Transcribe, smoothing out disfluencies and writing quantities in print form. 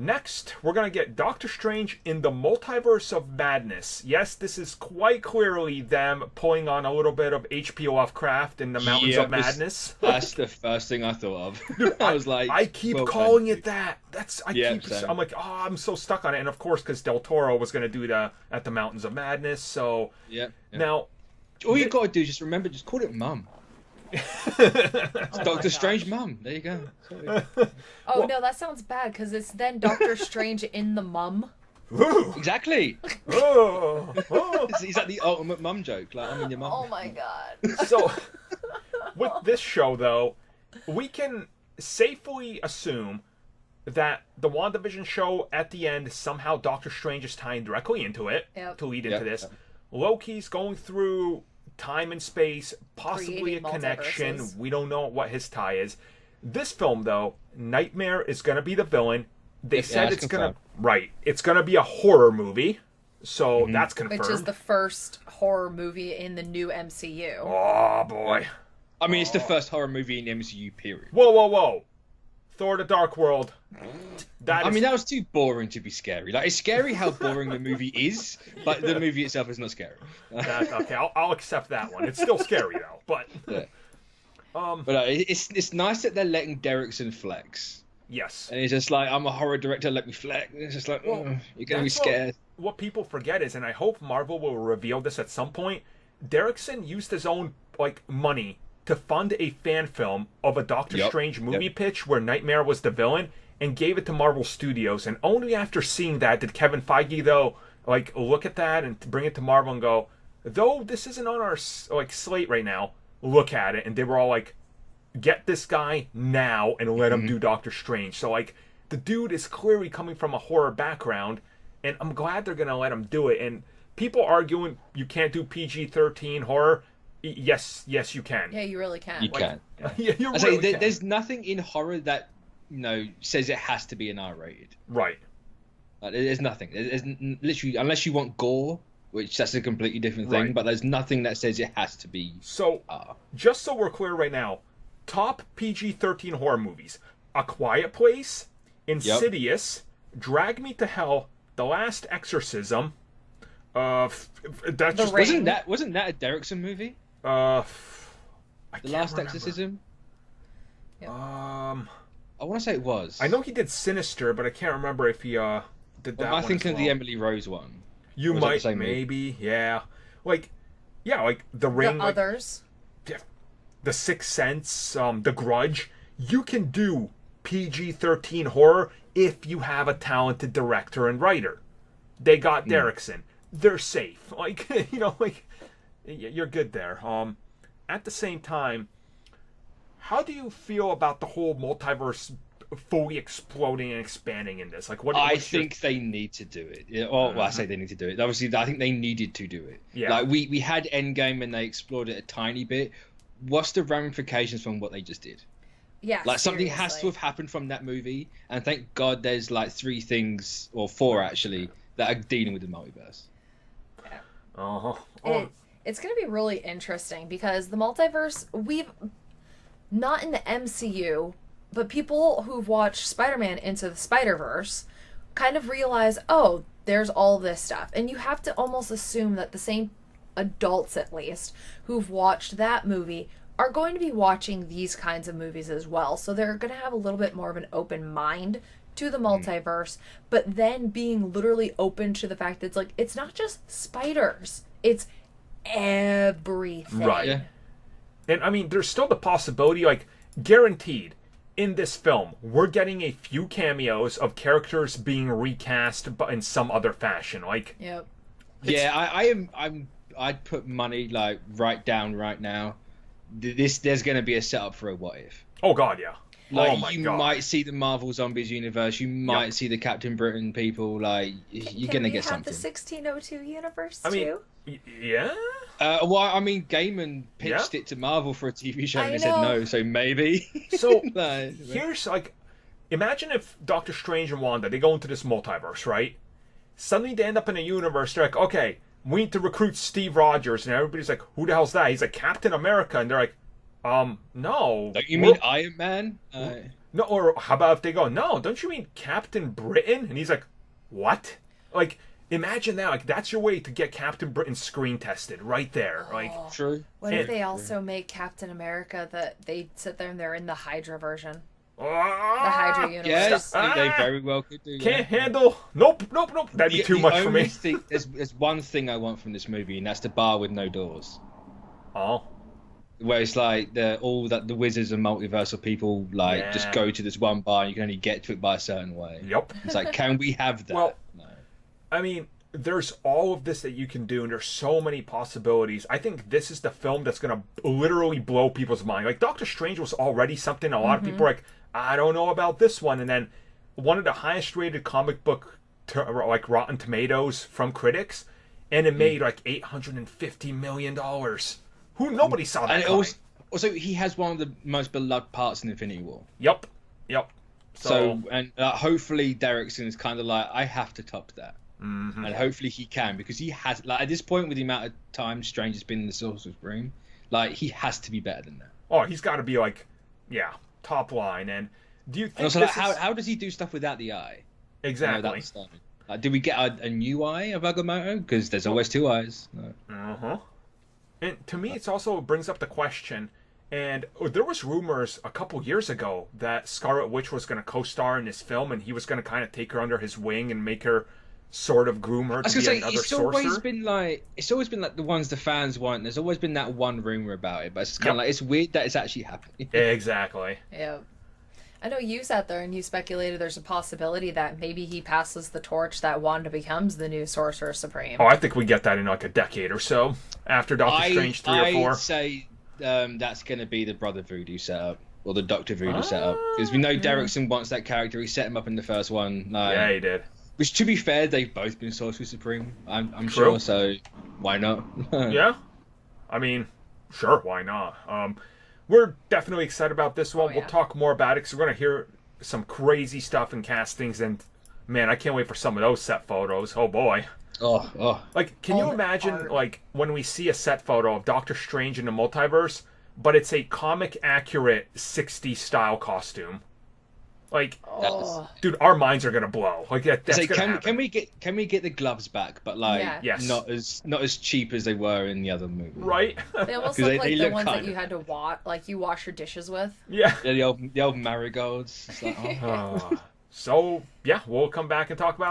Next, we're going to get Doctor Strange in the Multiverse of Madness. Yes, this is quite clearly them pulling on a little bit of H.P. Lovecraft in the Mountains of Madness. That's the first thing I thought of. Dude, I was like, I keep well, calling it that. Same. I'm like, oh, I'm so stuck on it. And of course, because Del Toro was going to do the at the Mountains of Madness. So now, all you got to do is just remember, just call it Mum. Doctor Strange Mum. There you go. Oh, no, that sounds bad because it's then Doctor Strange in the mum. Exactly. Oh. Is that the ultimate mum joke? Like, I'm in your mum. Oh my god. So, with this show, though, we can safely assume that the WandaVision show at the end, somehow Doctor Strange is tying directly into it to lead into this. Loki's going through time and space, possibly a connection. We don't know what his tie is. This film, though, Nightmare is going to be the villain. They said it's going to... It's going to be a horror movie. So that's confirmed. Which is the first horror movie in the new MCU. Oh, boy. I mean, it's the first horror movie in the MCU, period. Whoa. Thor the Dark World. I mean, that was too boring to be scary. Like, it's scary how boring the movie is, but the movie itself is not scary. Okay, I'll accept that one. It's still scary, though. But... it's nice that they're letting Derrickson flex. Yes. And he's just like, I'm a horror director, let me flex. And it's just like, you're going to be scared. What people forget is, and I hope Marvel will reveal this at some point, Derrickson used his own money to fund a fan film of a Doctor Strange movie pitch where Nightmare was the villain and gave it to Marvel Studios. And only after seeing that did Kevin Feige, though, look at that and bring it to Marvel and go, though this isn't on our slate right now, look at it. And they were all like, get this guy now and let him do Doctor Strange. So, the dude is clearly coming from a horror background, and I'm glad they're going to let him do it. And people arguing you can't do PG-13 horror. Yes, you can. Yeah, you really can. You can. Yeah, you really can. There's nothing in horror that, says it has to be an R-rated. Right. There's nothing. There's literally, unless you want gore, which that's a completely different thing, but there's nothing that says it has to be So, just so we're clear right now, top PG-13 horror movies: A Quiet Place, Insidious, Drag Me to Hell, The Last Exorcism. Wasn't that a Derrickson movie? The Last Exorcism. Yep. I want to say it was. I know he did Sinister, but I can't remember if he did that. I think of the Emily Rose one. You might, maybe, yeah. The Ring, the others. The Sixth Sense, The Grudge. You can do PG-13 horror if you have a talented director and writer. They got Derrickson. They're safe. You're good there. At the same time, how do you feel about the whole multiverse fully exploding and expanding in this? I think they need to do it. I say they need to do it. Obviously, I think they needed to do it. Yeah. We had Endgame and they explored it a tiny bit. What's the ramifications from what they just did? Yeah. Something has to have happened from that movie, and thank God there's 3 things, or 4 actually, that are dealing with the multiverse. Yeah. It's going to be really interesting because the multiverse, we've not in the MCU, but people who've watched Spider-Man Into the Spider-Verse kind of realize, oh, there's all this stuff. And you have to almost assume that the same adults, at least, who've watched that movie are going to be watching these kinds of movies as well. So they're going to have a little bit more of an open mind to the multiverse, but then being literally open to the fact that it's not just spiders. It's everything. Right. Yeah. And, I mean, there's still the possibility, guaranteed, in this film, we're getting a few cameos of characters being recast but in some other fashion. Yep. Yeah, I'd put money, right down right now. There's going to be a setup for a what if. Oh, God, yeah. You might see the Marvel Zombies universe. You might see the Captain Britain people. You're going to get something. The 1602 universe, too? Yeah? Gaiman pitched it to Marvel for a TV show and they said no, so maybe. So, here's, imagine if Doctor Strange and Wanda, they go into this multiverse, right? Suddenly they end up in a universe, they're like, okay, we need to recruit Steve Rogers, and everybody's like, who the hell's that? He's like, Captain America, and they're like, no. Don't you mean Iron Man? No, or how about if they go, no, don't you mean Captain Britain? And he's like, what? Like, imagine that. Like, that's your way to get Captain Britain screen tested right there. Like, True. What if they also make Captain America that they sit there and they're in the Hydra version? The Hydra universe. Yes, they very well could do. Can't handle. Nope. That'd be too much for me. There's one thing I want from this movie, and that's the bar with no doors. Oh. Where it's like the wizards and multiversal people just go to this one bar and you can only get to it by a certain way. Yep. It's like, can we have that? Well, no. I mean, there's all of this that you can do, and there's so many possibilities. I think this is the film that's gonna literally blow people's mind. Like, Doctor Strange was already something a lot of people are like, I don't know about this one, and then one of the highest rated comic book Rotten Tomatoes from critics, and it made like $850 million. Nobody saw that. And also, he has one of the most beloved parts in Infinity War. Yep. So and hopefully Derrickson is kind of like, I have to top that, and hopefully he can, because he has, like, at this point with the amount of time Strange has been in the Sorcerer's Supreme, like, he has to be better than that. Oh, he's got to be like, top line. And do you think? And also, like, how does he do stuff without the eye? Exactly. Like, did we get a new eye of Agamotto? Because there's always two eyes. No. And to me, it also brings up the question, and there was rumors a couple years ago that Scarlet Witch was going to co-star in this film, and he was going to kind of take her under his wing and make her sort of groom her to be another sorcerer. It's always been like the ones the fans want. There's always been that one rumor about it, but it's kind of like, it's weird that it's actually happening. Exactly. Yeah. I know you sat there and you speculated there's a possibility that maybe he passes the torch, that Wanda becomes the new Sorcerer Supreme. Oh, I think we get that in like a decade or so after Doctor Strange 3 or 4. I'd say that's going to be the Brother Voodoo setup, or the Doctor Voodoo setup, because we know Derrickson wants that character. He set him up in the first one. Yeah, he did. Which, to be fair, they've both been Sorcerer Supreme. I'm sure, so why not? Yeah, I mean, sure, why not? We're definitely excited about this one. We'll talk more about it because we're going to hear some crazy stuff in castings, and man, I can't wait for some of those set photos. Oh boy. Oh. Like, can you imagine, like, when we see a set photo of Doctor Strange in the multiverse, but it's a comic accurate 60s style costume? Like, dude, our minds are gonna blow. Like, that's gonna happen. Can we get the gloves back, but like, yes, not as cheap as they were in the other movie, right? They almost look like the ones that you had to wash, like you wash your dishes with. Yeah, the old marigolds. It's like, so yeah, we'll come back and talk about